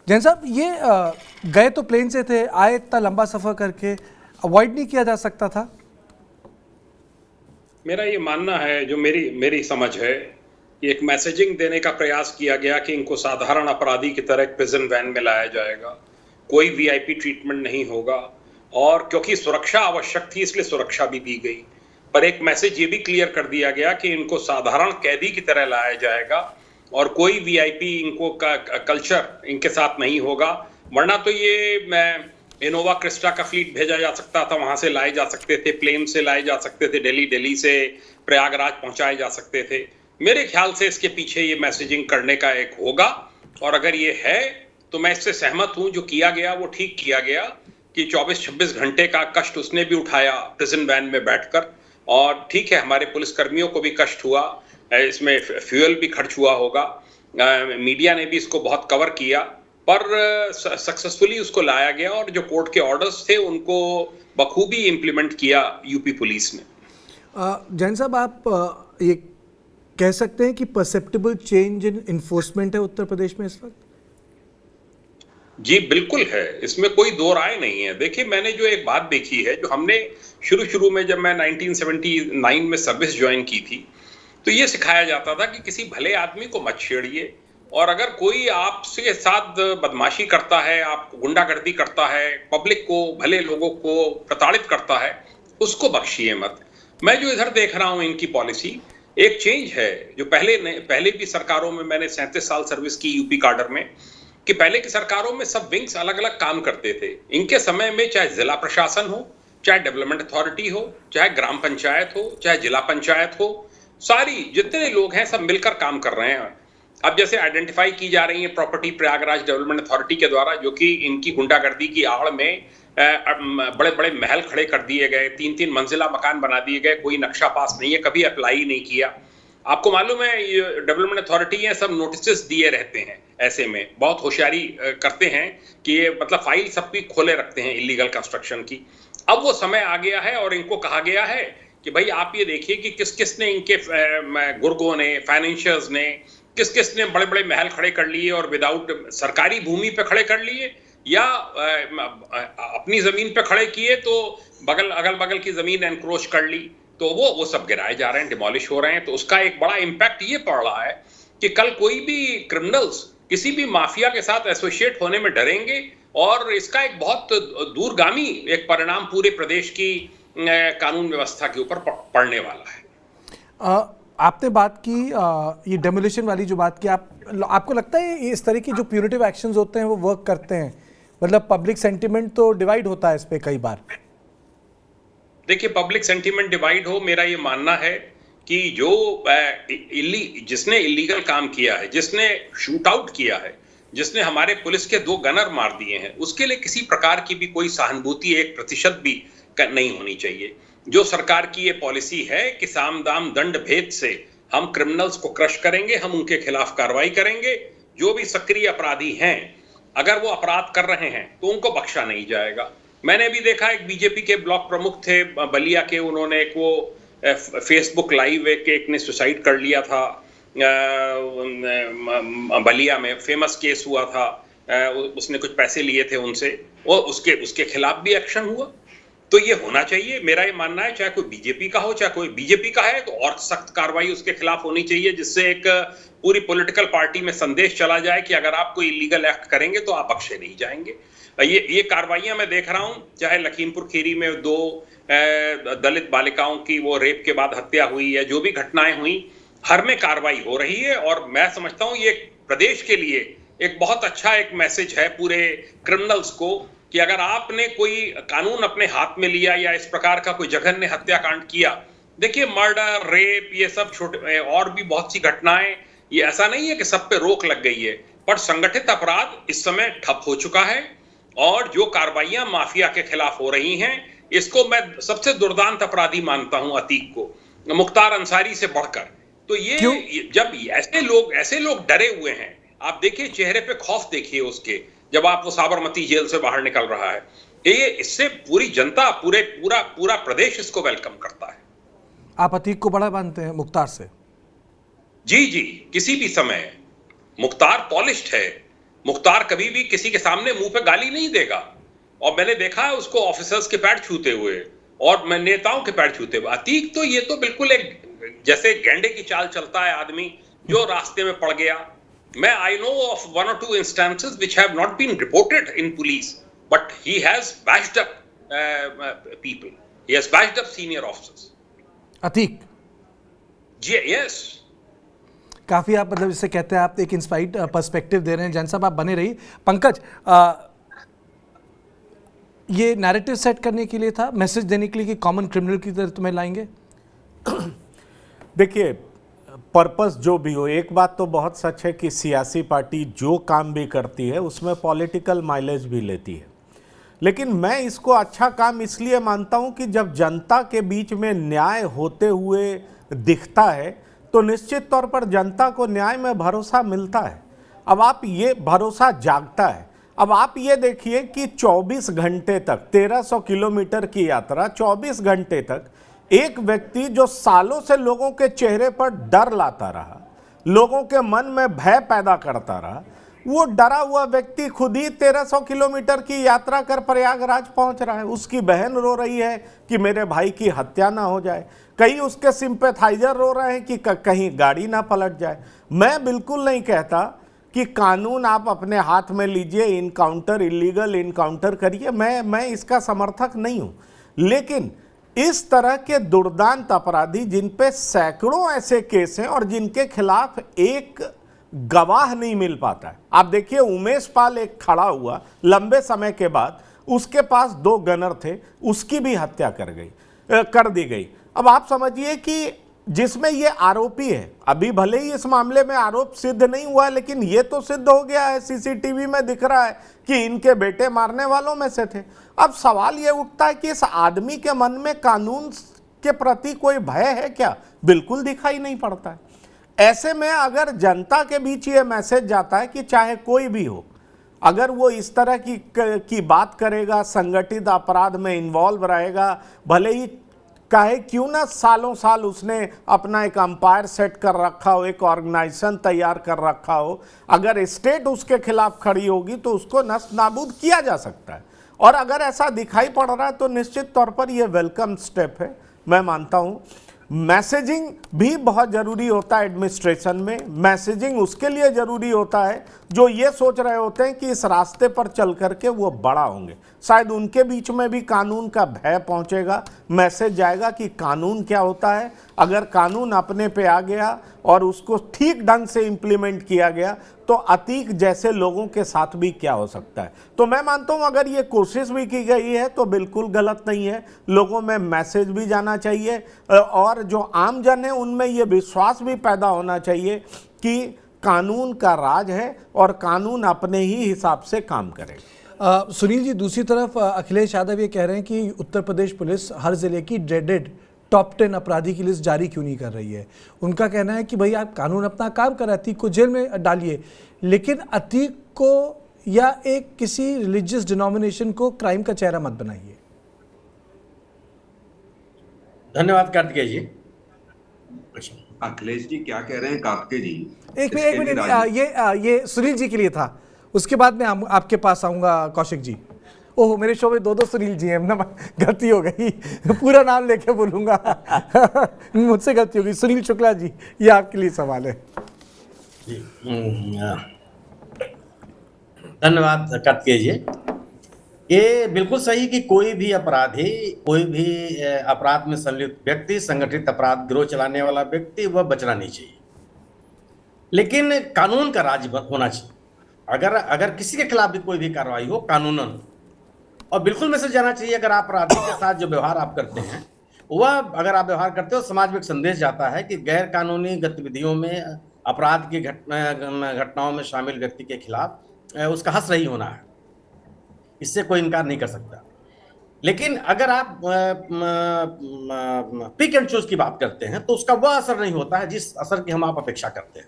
जैन साहब, ये गए तो प्लेन से थे, आए इतना लंबा सफर करके, अवॉइड नहीं किया जा सकता था? मेरा ये मानना है, जो मेरी मेरी समझ है कि एक मैसेजिंग देने का प्रयास किया गया कि इनको साधारण अपराधी की तरह एक प्रिजन वैन में लाया जाएगा, कोई वीआईपी ट्रीटमेंट नहीं होगा, और क्योंकि सुरक्षा आवश्यक थी इसलिए सुरक्षा भी दी गई। पर एक मैसेज ये भी क्लियर कर दिया गया कि इनको साधारण कैदी की तरह लाया जाएगा और कोई वीआईपी इनको का कल्चर इनके साथ नहीं होगा। वरना तो ये मैं इनोवा क्रिस्टा का फ्लीट भेजा जा सकता था, वहां से लाए जा सकते थे, प्लेन से लाए जा सकते थे, दिल्ली से प्रयागराज पहुंचाए जा सकते थे। मेरे ख्याल से इसके पीछे ये मैसेजिंग करने का एक होगा, और अगर ये है तो मैं इससे सहमत हूं। जो किया गया वो ठीक किया गया कि 24-26 घंटे का कष्ट उसने भी उठाया प्रिजन वैन में बैठकर, और ठीक है, हमारे पुलिस कर्मियों को भी कष्ट हुआ, इसमें फ्यूल भी खर्च हुआ होगा, मीडिया ने भी इसको बहुत कवर किया, पर सक्सेसफुली उसको लाया गया और जो कोर्ट के ऑर्डर्स थे उनको बखूबी इंप्लीमेंट किया यूपी पुलिस ने। जैन साहब, आप ये कह सकते हैं कि परसेप्टिबल चेंज इन इन्फोर्समेंट है उत्तर प्रदेश में इस वक्त? जी बिल्कुल है, इसमें कोई दो राय नहीं है। देखिए, मैंने जो एक बात देखी है, जो हमने शुरू में जब मैं 1979 में सर्विस ज्वाइन की थी, तो ये सिखाया जाता था कि किसी भले आदमी को मत छेड़िए, और अगर कोई आपसे साथ बदमाशी करता है, आप गुंडागर्दी करता है, पब्लिक को, भले लोगों को प्रताड़ित करता है, उसको बख्शिए मत। मैं जो इधर देख रहा हूं इनकी पॉलिसी, एक चेंज है जो पहले भी सरकारों में, मैंने 37 साल सर्विस की यूपी काडर में, कि पहले की सरकारों में सब विंग्स अलग अलग काम करते थे। इनके समय में चाहे जिला प्रशासन हो, चाहे डेवलपमेंट अथॉरिटी हो, चाहे ग्राम पंचायत हो, चाहे जिला पंचायत हो, सारी जितने लोग हैं सब मिलकर काम कर रहे हैं। अब जैसे आइडेंटिफाई की जा रही है प्रॉपर्टी प्रयागराज डेवलपमेंट अथॉरिटी के द्वारा, जो कि इनकी गुंडागर्दी की आड़ में बड़े बड़े महल खड़े कर दिए गए, 3-3 मंजिला मकान बना दिए गए, कोई नक्शा पास नहीं है, कभी अप्लाई नहीं किया। आपको मालूम है ये डेवलपमेंट अथॉरिटी है, सब नोटिस दिए रहते हैं, ऐसे में बहुत होशियारी करते हैं कि ये मतलब फाइल सबकी खोले रखते हैं इलीगल कंस्ट्रक्शन की। अब वो समय आ गया है और इनको कहा गया है कि भाई आप ये देखिए कि किस किस ने, इनके गुर्गों ने, फाइनेंशियर्स ने, किस किस ने बड़े बड़े महल खड़े कर लिए और विदाउट सरकारी भूमि पे खड़े कर लिए, या अपनी जमीन पे खड़े किए तो अगल बगल की जमीन एनक्रोच कर ली, तो वो सब गिराए जा रहे हैं, डिमोलिश हो रहे हैं। तो उसका एक बड़ा इंपैक्ट ये पड़ रहा है कि कल कोई भी क्रिमिनल्स किसी भी माफिया के साथ एसोसिएट होने में डरेंगे, और इसका एक बहुत दूरगामी एक परिणाम पूरे प्रदेश की कानून व्यवस्था के ऊपर पड़ने वाला है। आपने बात की ये डेमोलिशन वाली जो बात की, आपको लगता है इस तरह की जो प्यूरिटिव एक्शंस होते हैं वो वर्क करते हैं? मतलब पब्लिक सेंटिमेंट तो डिवाइड होता है इस पे कई बार। देखिए, पब्लिक सेंटिमेंट डिवाइड हो, मेरा ये मानना है कि जो जिसने इलीगल काम किया है, जिसने शूट आउट किया है, जिसने हमारे पुलिस के 2 गनर मार दिए हैं, उसके लिए किसी प्रकार की भी कोई सहानुभूति 1% भी नहीं होनी चाहिए। जो सरकार की ये पॉलिसी है कि साम दाम दंड भेद से हम क्रिमिनल्स को क्रश करेंगे, हम उनके खिलाफ कार्रवाई करेंगे, जो भी सक्रिय अपराधी हैं, अगर वो अपराध कर रहे हैं तो उनको बख्शा नहीं जाएगा। मैंने भी देखा, एक बीजेपी के ब्लॉक प्रमुख थे बलिया के, उन्होंने एक वो फेसबुक लाइव एक ने सुसाइड कर लिया था, बलिया में फेमस केस हुआ था, उसने कुछ पैसे लिए थे उनसे, और उसके खिलाफ भी एक्शन हुआ। तो ये होना चाहिए, मेरा ये मानना है, चाहे कोई बीजेपी का हो, चाहे कोई बीजेपी का है, तो और सख्त कार्रवाई उसके खिलाफ होनी चाहिए, जिससे एक पूरी पॉलिटिकल पार्टी में संदेश चला जाए कि अगर आप कोई इलीगल एक्ट करेंगे तो आप बख्शे नहीं जाएंगे। ये कार्रवाइयां मैं देख रहा हूं, चाहे लखीमपुर खीरी में 2 दलित बालिकाओं की वो रेप के बाद हत्या हुई, या जो भी घटनाएं हुई, हर में कार्रवाई हो रही है। और मैं समझता हूं ये प्रदेश के लिए एक बहुत अच्छा एक मैसेज है पूरे क्रिमिनल्स को, कि अगर आपने कोई कानून अपने हाथ में लिया या इस प्रकार का कोई जघन्य हत्याकांड किया, देखिए मर्डर, रेप, ये सब छोटे और भी बहुत सी घटनाएं, ये ऐसा नहीं है कि सब पे रोक लग गई है, पर संगठित अपराध इस समय ठप हो चुका है, और जो कार्रवाइयां माफिया के खिलाफ हो रही हैं, इसको मैं सबसे दुर्दांत अपराधी मानता हूं अतीक को, मुख्तार अंसारी से बढ़कर। तो ये जब ऐसे लोग डरे हुए हैं, आप देखिए चेहरे पे खौफ देखिए उसके, जब आप वो साबरमती जेल से बाहर निकल रहा है, ये इससे पूरी जनता, पूरा प्रदेश इसको वेलकम करता है। आप अतीक को बड़ा मानते हैं मुख्तार से? जी, किसी भी समय मुख्तार पॉलिश्ड है, मुख्तार कभी भी किसी के सामने मुंह पे गाली नहीं देगा, और मैंने देखा है उसको ऑफिसर्स के पैर छूते हुए और मैं नेताओं के पैर छूते हुए। अतीक तो ये तो बिल्कुल एक जैसे गैंडे की चाल चलता है आदमी जो रास्ते में पड़ गया। मैं I know of 1 or 2 instances which have not been reported in police, but he has bashed up people. He has bashed up senior officers. Atiq, Yes. काफी आप मतलब इससे कहते हैं आप एक इंस्पायर्ड पर्सपेक्टिव दे रहे हैं। जैन साहब आप बने रहिए। पंकज, ये नैरेटिव सेट करने के लिए था, मैसेज देने के लिए कि कॉमन क्रिमिनल की तरह तुम्हें लाएंगे? देखिए, पर्पस जो भी हो, एक बात तो बहुत सच है कि सियासी पार्टी जो काम भी करती है उसमें पॉलिटिकल माइलेज भी लेती है, लेकिन मैं इसको अच्छा काम इसलिए मानता हूं कि जब जनता के बीच में न्याय होते हुए दिखता है तो निश्चित तौर पर जनता को न्याय में भरोसा मिलता है। अब आप ये भरोसा जागता है। अब आप ये देखिए कि 24 घंटे तक 1300 किलोमीटर की यात्रा, 24 घंटे तक एक व्यक्ति जो सालों से लोगों के चेहरे पर डर लाता रहा, लोगों के मन में भय पैदा करता रहा, वो डरा हुआ व्यक्ति खुद ही 1300 किलोमीटर की यात्रा कर प्रयागराज पहुंच रहा है। उसकी बहन रो रही है कि मेरे भाई की हत्या ना हो जाए, कई उसके सिंपैथाइजर रो रहे हैं कि कहीं गाड़ी ना पलट जाए। मैं बिल्कुल नहीं कहता कि कानून आप अपने हाथ में लीजिए, इनकाउंटर, इलीगल इनकाउंटर करिए, मैं इसका समर्थक नहीं हूं, लेकिन इस तरह के दुर्दांत अपराधी जिन पे सैकड़ों ऐसे केस हैं और जिनके खिलाफ एक गवाह नहीं मिल पाता है। आप देखिए, उमेश पाल एक खड़ा हुआ लंबे समय के बाद, उसके पास 2 गनर थे, उसकी भी हत्या कर दी गई। अब आप समझिए कि जिसमें ये आरोपी है, अभी भले ही इस मामले में आरोप सिद्ध नहीं हुआ, लेकिन ये तो सिद्ध हो गया है, सीसीटीवी में दिख रहा है कि इनके बेटे मारने वालों में से थे। अब सवाल ये उठता है कि इस आदमी के मन में कानून के प्रति कोई भय है क्या? बिल्कुल दिखाई नहीं पड़ता है। ऐसे में अगर जनता के बीच ये मैसेज जाता है कि चाहे कोई भी हो, अगर वो इस तरह की बात करेगा, संगठित अपराध में इन्वॉल्व रहेगा, भले ही काहे क्यों ना सालों साल उसने अपना एक अंपायर सेट कर रखा हो, एक ऑर्गेनाइजेशन तैयार कर रखा हो, अगर स्टेट उसके खिलाफ खड़ी होगी तो उसको नष्ट नाबूद किया जा सकता है। और अगर ऐसा दिखाई पड़ रहा है तो निश्चित तौर पर यह वेलकम स्टेप है, मैं मानता हूं। मैसेजिंग भी बहुत ज़रूरी होता है एडमिनिस्ट्रेशन में। मैसेजिंग उसके लिए ज़रूरी होता है जो ये सोच रहे होते हैं कि इस रास्ते पर चल करके वो बड़ा होंगे, शायद उनके बीच में भी कानून का भय पहुंचेगा, मैसेज जाएगा कि कानून क्या होता है। अगर कानून अपने पे आ गया और उसको ठीक ढंग से इम्प्लीमेंट किया गया तो अतीक जैसे लोगों के साथ भी क्या हो सकता है। तो मैं मानता हूं अगर ये कोशिश भी की गई है तो बिल्कुल गलत नहीं है, लोगों में मैसेज भी जाना चाहिए और जो आम जन है उनमें ये विश्वास भी पैदा होना चाहिए कि कानून का राज है और कानून अपने ही हिसाब से काम करेगा। सुनील जी, दूसरी तरफ अखिलेश यादव ये कह रहे हैं कि उत्तर प्रदेश पुलिस हर जिले की ड्रेडेड टॉप 10 अपराधी की लिस्ट जारी क्यों नहीं कर रही है। उनका कहना है कि भाई आप कानून अपना काम कर, अतीक को जेल में डालिए, लेकिन अतीक को या एक किसी रिलीजियस डिनोमिनेशन को क्राइम का चेहरा मत बनाइए। धन्यवाद कार्तिकेय जी। अखिलेश जी क्या कह रहे हैं कार्तिकेय जी? एक मिनट, ये सुनील जी के लिए था, उसके बाद मैं आपके पास आऊंगा कौशिक जी। ओह, मेरे शो में 2 सुनील जी हैं ना, गलती हो गई, पूरा नाम लेके बोलूंगा मुझसे गलती हो गई। सुनील शुक्ला जी, ये आपके लिए सवाल है जी। धन्यवाद कार्तिकेय जी। ये बिल्कुल सही कि कोई भी अपराधी, कोई भी अपराध में संलिप्त व्यक्ति, संगठित अपराध गिरोह चलाने वाला व्यक्ति, वह बचना नहीं चाहिए, लेकिन कानून का राज होना चाहिए। अगर किसी के खिलाफ भी कोई भी कार्रवाई हो कानूनन, और बिल्कुल मैसेज जाना चाहिए। अगर आप अपराधी के साथ जो व्यवहार आप करते हैं, वह अगर आप व्यवहार करते हो, समाज में एक संदेश जाता है कि गैर कानूनी गतिविधियों में, अपराध की घटनाओं में शामिल व्यक्ति के खिलाफ उसका हश्र ही होना है, इससे कोई इनकार नहीं कर सकता। लेकिन अगर आप पिक एंड चूज की बात करते हैं तो उसका वह असर नहीं होता है जिस असर की हम आप अपेक्षा करते हैं।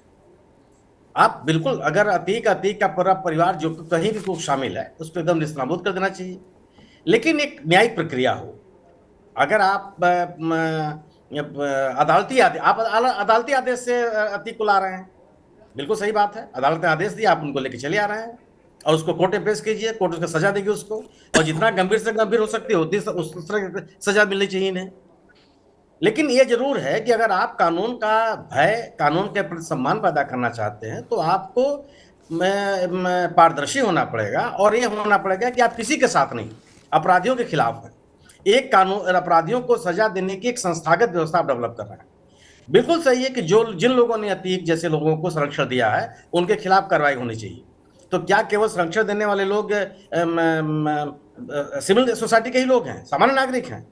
आप बिल्कुल, अगर अतीक का पूरा परिवार जो कहीं भी कुछ शामिल है उसको एकदम निस्तानाबूद कर देना चाहिए, लेकिन एक न्यायिक प्रक्रिया हो। अगर आप अदालती आदेश से अतीक को ला रहे हैं, बिल्कुल सही बात है, अदालत ने आदेश दिया, आप उनको लेके चले आ रहे हैं, और उसको कोर्ट में पेश कीजिए, कोर्ट उसको सजा देगी उसको, और जितना गंभीर से गंभीर हो सकती है उतनी उस तरह की सजा मिलनी चाहिए इन्हें। लेकिन ये जरूर है कि अगर आप कानून का भय, कानून के प्रति सम्मान पैदा करना चाहते हैं तो आपको पारदर्शी होना पड़ेगा, और ये होना पड़ेगा कि आप किसी के साथ नहीं, अपराधियों के खिलाफ हैं। एक कानून, अपराधियों को सजा देने की एक संस्थागत व्यवस्था आप डेवलप कर रहे हैं। बिल्कुल सही है कि जिन लोगों ने अतीक जैसे लोगों को संरक्षण दिया है उनके खिलाफ कार्रवाई होनी चाहिए। तो क्या केवल संरक्षण देने वाले लोग सिविल सोसाइटी के ही लोग हैं, सामान्य नागरिक हैं?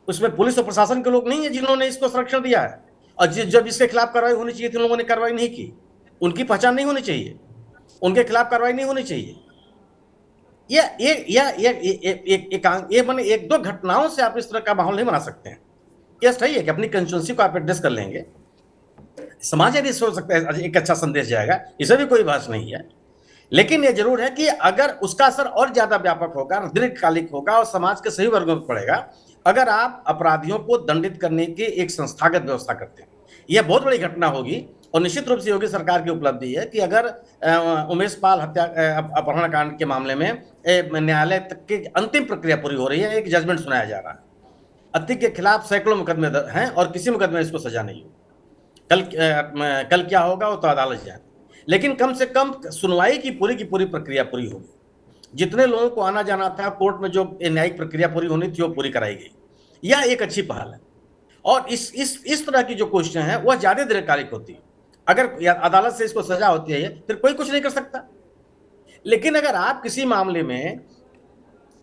उसमें पुलिस और प्रशासन के लोग नहीं है जिन्होंने इसको संरक्षण दिया है? और जब इसके खिलाफ कार्रवाई होनी चाहिए थी, लोगों ने कार्रवाई नहीं की। उनकी पहचान नहीं होनी चाहिए, उनके खिलाफ कार्रवाई नहीं होनी चाहिए। ये माने एक दो घटनाओं से आप इस तरह का माहौल नहीं बना सकते हैं। यह सही है कि अपनी कंस्टिट्यूंसी को आप एड्रेस कर लेंगे, समाज यदि सोच सकता है एक अच्छा संदेश जाएगा, इसे भी कोई बहस नहीं है। लेकिन यह जरूर है कि अगर उसका असर और ज्यादा व्यापक होगा, दीर्घकालिक होगा और समाज के सही वर्गों में पड़ेगा अगर आप अपराधियों को दंडित करने की एक संस्थागत व्यवस्था करते हैं। यह बहुत बड़ी घटना होगी, और निश्चित रूप से योगी सरकार की उपलब्धि है कि अगर उमेश पाल हत्या अपहरण कांड के मामले में न्यायालय तक की अंतिम प्रक्रिया पूरी हो रही है, एक जजमेंट सुनाया जा रहा है। अतीक के खिलाफ सैकड़ों मुकदमे हैं और किसी मुकदमे में इसको सजा नहीं हुई। कल क्या होगा वो तो अदालत जाए, लेकिन कम से कम सुनवाई की पूरी प्रक्रिया पूरी होगी। जितने लोगों को आना जाना था कोर्ट में, जो न्यायिक प्रक्रिया पूरी होनी थी वो पूरी कराई गई। यह एक अच्छी पहल है, और इस तरह की जो क्वेश्चन है वह ज्यादा दीर्घकालिक होती है। अगर अदालत से इसको सजा होती है फिर कोई कुछ नहीं कर सकता। लेकिन अगर आप किसी मामले में,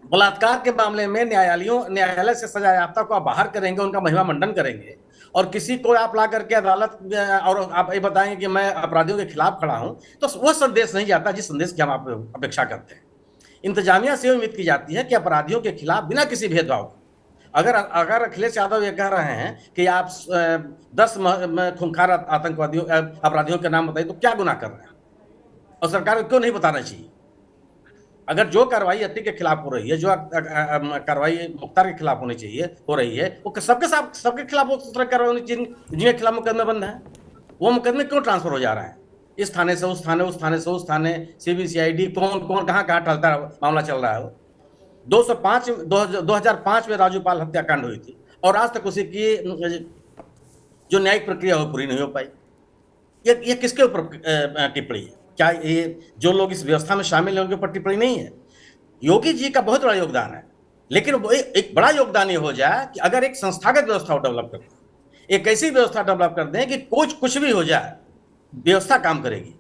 बलात्कार के मामले में न्यायालय से सजा याफ्ता को आप बाहर करेंगे, उनका महिमा मंडन करेंगे, और किसी को आप ला करके अदालत और आप ये बताएंगे कि मैं अपराधियों के खिलाफ खड़ा हूं, तो वह संदेश नहीं जाता जिस संदेश की हम आप अपेक्षा करते हैं। इंतजामिया से उम्मीद की जाती है कि अपराधियों के खिलाफ बिना किसी भेदभाव, अगर अखिलेश यादव ये कह रहे हैं कि आप 10 खूंखार आतंकवादियों अपराधियों के नाम बताइए, तो क्या गुनाह कर रहे हैं और सरकार को क्यों नहीं बताना चाहिए? अगर जो कार्रवाई अतीक के खिलाफ हो रही है, जो कार्रवाई मुख्तार के खिलाफ होनी चाहिए हो रही है, वो सबके खिलाफ उस तरह कार्रवाई होनी चाहिए जिनके खिलाफ मुकदमे बंद है। वो मुकदमे क्यों ट्रांसफर हो जा रहे हैं? इस थाने से उस थाने, उस थाने से उस थाने, CBCID कौन कहाँ टलता है, मामला चल रहा है। 2005 में राजूपाल हत्याकांड हुई थी, और आज तक उसी की जो न्यायिक प्रक्रिया हो पूरी नहीं हो पाई। ये किसके ऊपर टिप्पणी है? क्या ये जो लोग इस व्यवस्था में शामिल हैं उनके ऊपर टिप्पणी नहीं है? योगी जी का बहुत बड़ा योगदान है, लेकिन एक बड़ा योगदान ये हो जाए कि अगर एक संस्थागत व्यवस्था डेवलप कर दें, एक ऐसी व्यवस्था डेवलप कर दें कि कुछ भी हो जाए व्यवस्था काम करेगी,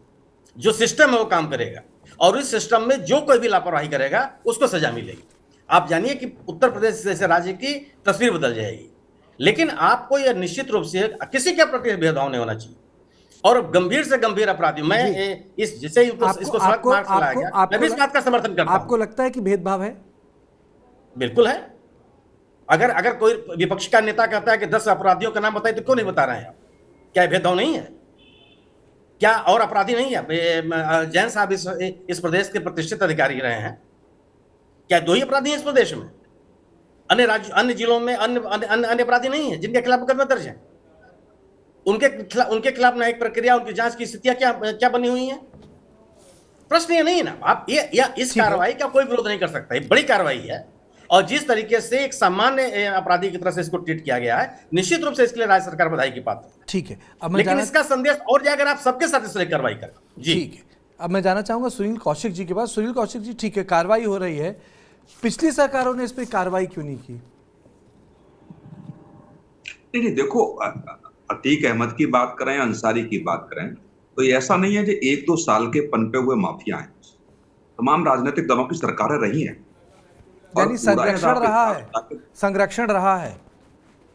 जो सिस्टम है वो काम करेगा, और इस सिस्टम में जो कोई भी लापरवाही करेगा उसको सजा मिलेगी। आप जानिए कि उत्तर प्रदेश जैसे राज्य की तस्वीर बदल जाएगी। लेकिन आपको यह निश्चित रूप से किसी के प्रति भेदभाव नहीं होना चाहिए, और गंभीर से गंभीर अपराधी, मैं इस जिसे इसको सड़क मार्ग चलाया गया, मैं भी इस बात का समर्थन करता हूं। आपको लगता है कि भेदभाव है? बिल्कुल है। अगर कोई विपक्ष का नेता कहता है कि 10 अपराधियों का नाम बताइए, तो क्यों नहीं बता रहे हैं आप? क्या भेदभाव नहीं है? क्या और अपराधी नहीं है? जैन साहब इस प्रदेश के प्रतिष्ठित अधिकारी रहे हैं। क्या 2 ही अपराधी हैं इस प्रदेश में? अन्य जिलों में अन्य अपराधी नहीं है जिनके खिलाफ मुकदमा दर्ज है? उनके खिलाफ न्यायिक प्रक्रिया, उनकी जांच की स्थितियां क्या बनी हुई हैं? प्रश्न ये नहीं है ना। आप इस कार्रवाई का कोई विरोध नहीं कर सकता। ये बड़ी कार्रवाई है, और जिस तरीके से एक सामान्य अपराधी की तरह से इसको ट्रीट किया गया है, निश्चित रूप से इसके लिए राज्य सरकार बधाई की पात्र है। ठीक है, लेकिन इसका संदेश और जाकर आप सबके साथ इस तरह कार्रवाई करें। जी ठीक है, अब मैं जाना चाहूंगा सुनील कौशिक जी के पास। सुनील कौशिक जी, ठीक है, कार्रवाई हो रही है, पिछली सरकारों ने इस पर कार्रवाई क्यों नहीं की? नहीं, देखो, अतीक अहमद की बात करें, अंसारी की बात करें, तो ये ऐसा नहीं है कि 1-2 साल के पनपे हुए माफिया हैं। तमाम राजनीतिक दलों की सरकारें रही हैं, यानी संरक्षण रहा है।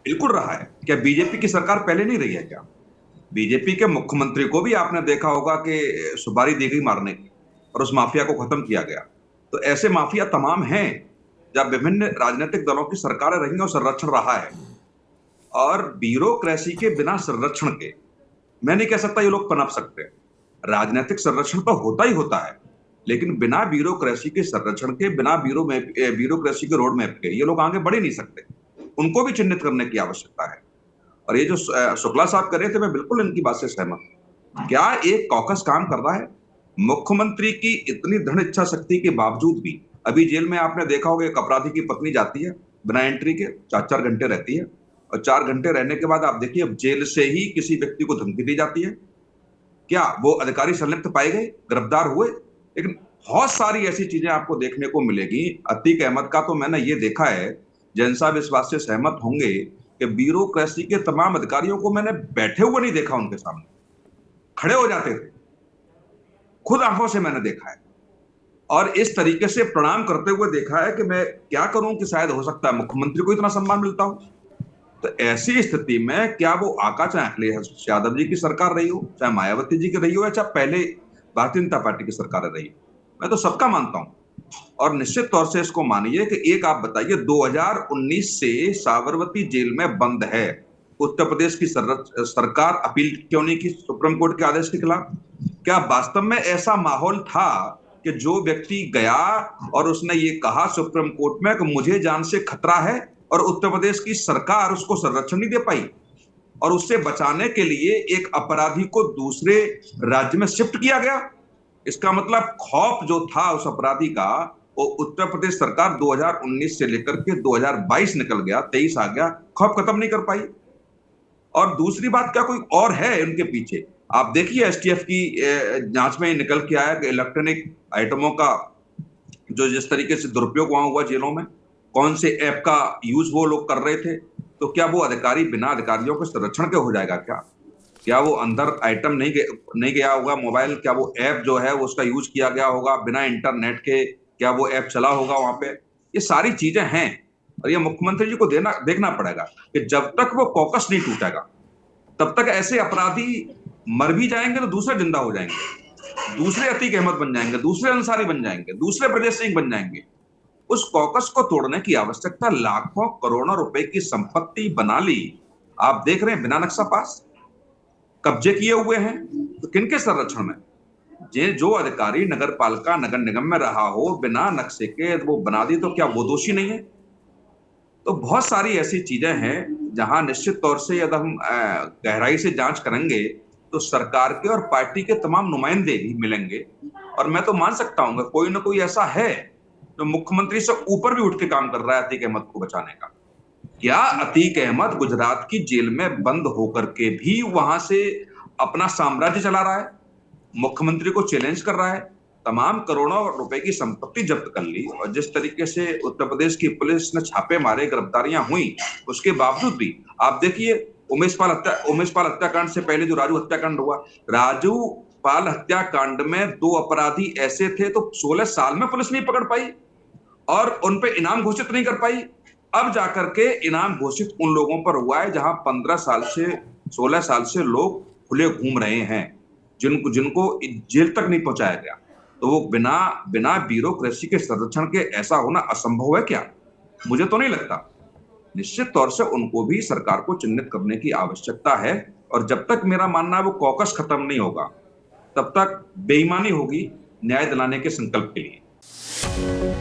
बिल्कुल रहा है। क्या बीजेपी की सरकार पहले नहीं रही है क्या? बीजेपी के मुख्यमंत्री को भी आपने देखा होगा कि सुपारी दी गई मारने की, और उस माफिया को खत्म किया गया। तो ऐसे माफिया तमाम हैं जब विभिन्न राजनीतिक दलों की सरकारें रही और संरक्षण रहा है। और ब्यूरोक्रेसी के बिना संरक्षण के मैं नहीं कह सकता ये लोग पनप सकते। राजनीतिक संरक्षण तो होता ही होता है, लेकिन बिना ब्यूरोक्रेसी के संरक्षण के, बिना ब्यूरोक्रेसी के रोड मैप के ये लोग आगे बढ़ ही नहीं सकते। उनको भी चिन्हित करने की आवश्यकता है। और ये जो शुक्ला साहब कर रहे थे, मैं बिल्कुल इनकी बात से सहमत हूं। क्या एक कॉकस काम कर रहा है? मुख्यमंत्री की इतनी दृढ़ इच्छा शक्ति के बावजूद भी अभी जेल में आपने देखा होगा, एक अपराधी की पत्नी जाती है बिना एंट्री के, 4-4 घंटे रहती है, और 4 घंटे रहने के बाद आप देखिए अब जेल से ही किसी व्यक्ति को धमकी दी जाती है। क्या वो अधिकारी संलिप्त पाए गए, गिरफ्तार हुए? लेकिन बहुत सारी ऐसी चीजें आपको देखने को मिलेगी। अतीक अहमद का तो मैंने ये देखा है, जैन साहब इस बात से सहमत होंगे कि ब्यूरोक्रेसी के तमाम अधिकारियों को मैंने बैठे हुए नहीं देखा उनके सामने, खड़े हो जाते थे, खुद आंखों से मैंने देखा है, और इस तरीके से प्रणाम करते हुए देखा है कि मैं क्या करूं कि शायद हो सकता है मुख्यमंत्री को इतना सम्मान मिलता हो। तो ऐसी स्थिति में क्या वो आका, चाहे अखिलेश यादव जी की सरकार रही हो, चाहे मायावती जी की रही हो, या चाहे पहले भारतीय जनता पार्टी की सरकार रही हो, मैं तो सबका मानता हूं। और निश्चित तौर से इसको मानिए कि एक आप बताइए, 2019 से साबरमती जेल में बंद है, उत्तर प्रदेश की सरकार अपील क्यों नहीं की सुप्रीम कोर्ट के आदेश के खिलाफ? क्या वास्तव में ऐसा माहौल था कि जो व्यक्ति गया और उसने ये कहा सुप्रीम कोर्ट में कि मुझे जान से खतरा है, और उत्तर प्रदेश की सरकार उसको संरक्षण नहीं दे पाई, और उससे बचाने के लिए एक अपराधी को दूसरे राज्य में शिफ्ट किया गया? इसका मतलब खौफ जो था उस अपराधी का, वो उत्तर प्रदेश सरकार 2019 से लेकर के 2022 निकल गया, 23 आ गया, खौफ खत्म नहीं कर पाई। और दूसरी बात, क्या कोई और है उनके पीछे? आप देखिए एसटीएफ की जांच में निकल के आया कि इलेक्ट्रॉनिक आइटमों का जो जिस तरीके से दुरुपयोग वहां हुआ जेलों में, कौन से ऐप का यूज वो लोग कर रहे थे, तो क्या वो अधिकारी बिना अधिकारियों के संरक्षण के हो जाएगा? क्या वो अंदर आइटम नहीं गया होगा मोबाइल? क्या वो ऐप जो है वो उसका यूज किया गया होगा बिना इंटरनेट के? क्या वो ऐप चला होगा वहां पे? ये सारी चीजें हैं, और ये मुख्यमंत्री जी को देखना पड़ेगा कि जब तक वो कॉकस नहीं टूटेगा तब तक ऐसे अपराधी मर भी जाएंगे तो दूसरे जिंदा हो जाएंगे, दूसरे अतीक अहमद बन जाएंगे, दूसरे अंसारी बन जाएंगे, दूसरे ब्रजेश सिंह बन जाएंगे। उस कॉकस को तोड़ने की आवश्यकता, लाखों करोड़ों रुपए की संपत्ति बना ली, आप देख रहे हैं बिना नक्शा पास कब्जे किए हुए हैं, तो किनके संरक्षण में? जो अधिकारी नगर पालिका नगर निगम में रहा हो, बिना नक्शे के वो बना दी, तो क्या वो दोषी नहीं है? तो बहुत सारी ऐसी चीजें हैं जहां निश्चित तौर से यदि हम गहराई से जांच करेंगे तो सरकार के और पार्टी के तमाम नुमाइंदे भी मिलेंगे, और मैं तो मान सकता हूं कोई ना कोई ऐसा है जो मुख्यमंत्री से ऊपर भी उठ के काम कर रहा है अतीक अहमद को बचाने का। क्या अतीक अहमद गुजरात की जेल में बंद होकर के भी वहां से अपना साम्राज्य चला रहा है, मुख्यमंत्री को चैलेंज कर रहा है, तमाम करोड़ों रुपए की संपत्ति जब्त कर ली, और जिस तरीके से उत्तर प्रदेश की पुलिस ने छापे मारे, गिरफ्तारियां हुई, उसके बावजूद भी आप देखिए उमेश पाल हत्याकांड से पहले जो राजू हत्याकांड हुआ, राजू पाल हत्याकांड में 2 अपराधी ऐसे थे तो 16 साल में पुलिस नहीं पकड़ पाई और उन पे इनाम घोषित नहीं कर पाई। अब जाकर के इनाम घोषित उन लोगों पर हुआ है जहां 15 साल से 16 साल से लोग खुले घूम रहे हैं, जिनको जेल तक नहीं पहुंचाया गया। तो वो बिना ब्यूरोक्रेसी के संरक्षण के ऐसा होना असंभव है क्या? मुझे तो नहीं लगता। निश्चित तौर से उनको भी सरकार को चिन्हित करने की आवश्यकता है, और जब तक मेरा मानना है वो कॉकस खत्म नहीं होगा तब तक बेईमानी होगी न्याय दिलाने के संकल्प के लिए।